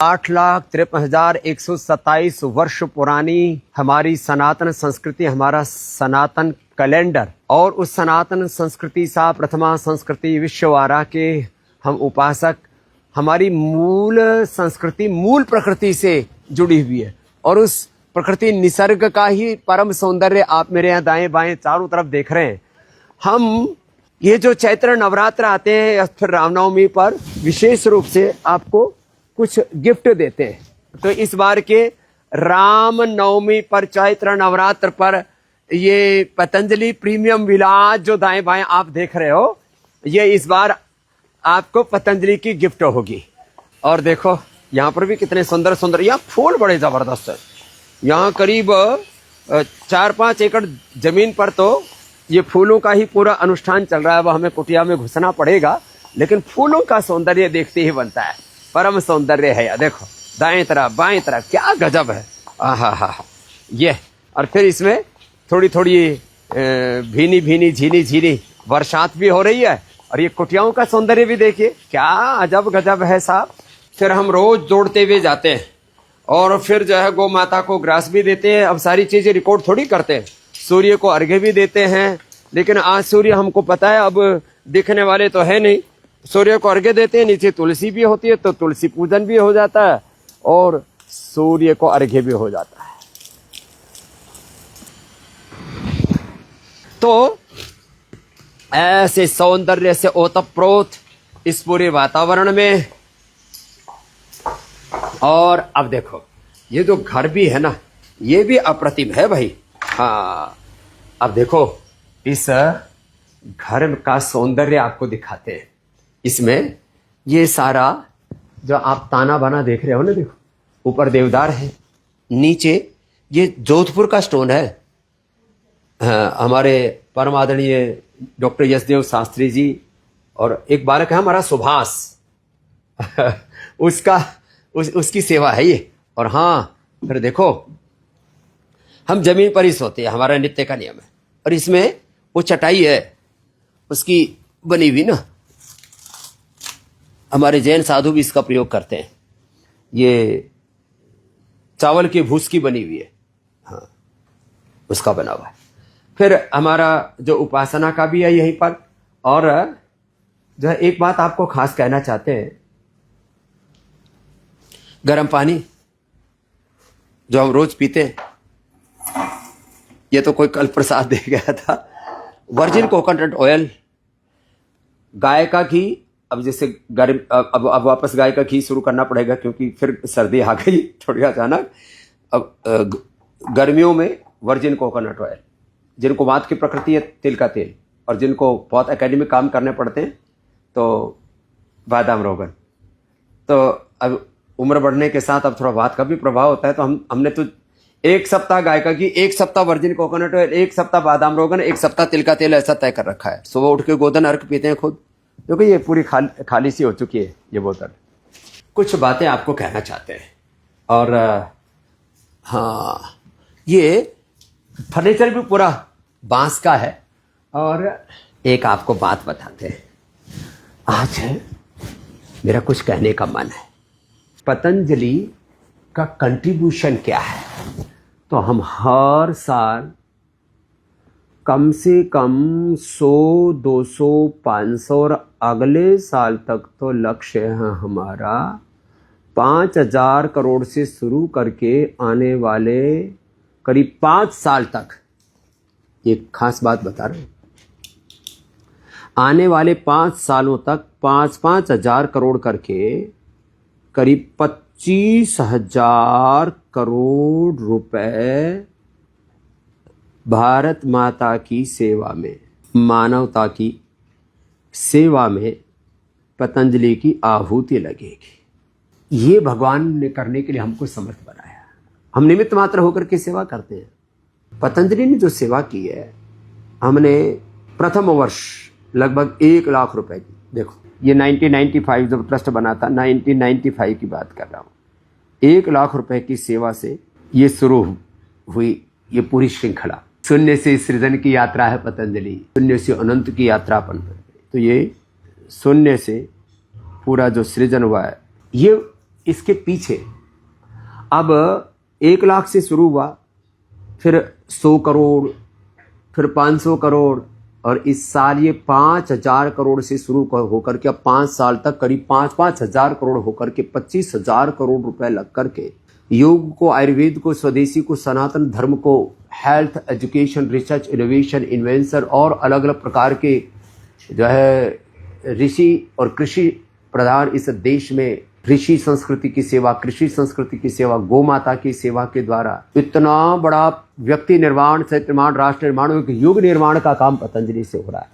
8,53,127 वर्ष पुरानी हमारी सनातन संस्कृति, हमारा सनातन कैलेंडर, और उस सनातन संस्कृति सा प्रथमा संस्कृति विश्ववारा के हम उपासक, हमारी मूल संस्कृति मूल प्रकृति से जुड़ी हुई है। और उस प्रकृति निसर्ग का ही परम सौंदर्य आप मेरे यहाँ दाएं बाएं चारों तरफ देख रहे हैं। हम ये जो चैत्र नवरात्र आते हैं या फिर रामनवमी पर विशेष रूप से आपको कुछ गिफ्ट देते हैं। तो इस बार के राम नवमी पर, चैत्र नवरात्र पर, ये पतंजलि प्रीमियम विलास जो दाएं बाएं आप देख रहे हो, ये इस बार आपको पतंजलि की गिफ्ट होगी। और देखो यहाँ पर भी कितने सुंदर सुंदर, यहाँ फूल बड़े जबरदस्त है। यहाँ करीब 4-5 एकड़ जमीन पर तो ये फूलों का ही पूरा अनुष्ठान चल रहा है। वो हमें कुटिया में घुसना पड़ेगा, लेकिन फूलों का सौंदर्य देखते ही बनता है। परम सौंदर्य है। या देखो दाएं तरफ बाएं तरफ क्या गजब है। आहा ये, और फिर इसमें थोड़ी थोड़ी भीनी भीनी झीनी झीनी बरसात भी हो रही है। और ये कुटियाओं का सौंदर्य भी देखिए क्या अजब गजब है साहब। फिर हम रोज दौड़ते हुए जाते हैं और फिर जो है गौ माता को ग्रास भी देते हैं। अब सारी चीजें रिकॉर्ड थोड़ी करते हैं। सूर्य को अर्घ्य भी देते हैं, लेकिन आज सूर्य हमको पता है अब दिखने वाले तो है नहीं। सूर्य को अर्घ्य देते हैं, नीचे तुलसी भी होती है तो तुलसी पूजन भी हो जाता है और सूर्य को अर्घ्य भी हो जाता है। तो ऐसे सौंदर्य से ओतप्रोत इस पूरे वातावरण में। और अब देखो ये जो घर भी है ना, ये भी अप्रतिम है भाई। हाँ, अब देखो इस घर का सौंदर्य आपको दिखाते हैं। इसमें ये सारा जो आप ताना बाना देख रहे हो ना, देखो ऊपर देवदार है, नीचे ये जोधपुर का स्टोन है। हमारे परम आदरणीय डॉक्टर यशदेव शास्त्री जी और एक बालक है हमारा सुभाष उसकी सेवा है ये। और हाँ, फिर देखो हम जमीन पर ही सोते हैं, हमारा नित्य का नियम है। और इसमें वो चटाई है उसकी बनी हुई ना, हमारे जैन साधु भी इसका प्रयोग करते हैं। ये चावल के भूस की बनी हुई है, हाँ उसका बना हुआ है। फिर हमारा जो उपासना का भी है यहीं पर। और जो है एक बात आपको खास कहना चाहते हैं, गर्म पानी जो हम रोज पीते हैं, ये तो कोई कल प्रसाद दे गया था। वर्जिन कोकोनट ऑयल, गाय का घी। अब जैसे गर्म, अब वापस गाय का घी शुरू करना पड़ेगा क्योंकि फिर सर्दी आ गई थोड़ी अचानक। अब गर्मियों में वर्जिन कोकोनट ऑयल, जिनको वात की प्रकृति है तिल का तेल, और जिनको बहुत एकेडमिक काम करने पड़ते हैं तो बादाम रोगन। तो अब उम्र बढ़ने के साथ अब थोड़ा वात का भी प्रभाव होता है, तो हमने तो 1 सप्ताह गाय का घी, 1 सप्ताह वर्जिन कोकोनट ऑयल, 1 सप्ताह बादाम रोगन, 1 सप्ताह तिल का तेल, ऐसा तय कर रखा है। सुबह उठ के गोदन अर्क पीते हैं खुद, क्योंकि ये पूरी खाली सी हो चुकी है ये बोतल। कुछ बातें आपको कहना चाहते हैं। और हाँ, ये फर्नीचर भी पूरा बांस का है। और एक आपको बात बताते हैं, आज मेरा कुछ कहने का मन है। पतंजलि का कंट्रीब्यूशन क्या है? तो हम हर साल कम से कम 100, 200, 500 और अगले साल तक तो लक्ष्य है हमारा 5,000 करोड़ से शुरू करके आने वाले करीब 5 साल तक। एक खास बात बता रहे हैं, आने वाले 5 सालों तक 5-5 हजार करोड़ करके करीब 25,000 करोड़ रुपए भारत माता की सेवा में, मानवता की सेवा में पतंजलि की आहुति लगेगी। ये भगवान ने करने के लिए हमको समर्थ बनाया। हम निमित्त मात्र होकर के सेवा करते हैं। पतंजलि ने जो सेवा की है, हमने प्रथम वर्ष लगभग 1 लाख रुपए की, देखो ये 1995 जब ट्रस्ट बना था, 1995 की बात कर रहा हूँ, 1 लाख रुपए की सेवा से ये शुरू हुई ये पूरी श्रृंखला। शून्य से सृजन की यात्रा है पतंजलि, शून्य से अनंत की यात्रा अपन पर। तो ये शून्य से पूरा जो सृजन हुआ है, ये इसके पीछे अब 1 लाख से शुरू हुआ, फिर 100 करोड़, फिर 500 करोड़, और इस साल ये 5,000 करोड़ से शुरू होकर के अब 5 साल तक करीब 5-5 हजार करोड़ होकर के 25,000 करोड़ रुपए लग करके योग को, आयुर्वेद को, स्वदेशी को, सनातन धर्म को, health, education, research, innovation, invention और अलग अलग प्रकार के जो है ऋषि और कृषि प्रधान इस देश में ऋषि संस्कृति की सेवा, कृषि संस्कृति की सेवा, गौ माता की सेवा के द्वारा इतना बड़ा व्यक्ति निर्माण, क्षेत्र निर्माण, राष्ट्र निर्माण, युग निर्माण का काम पतंजलि से हो रहा है।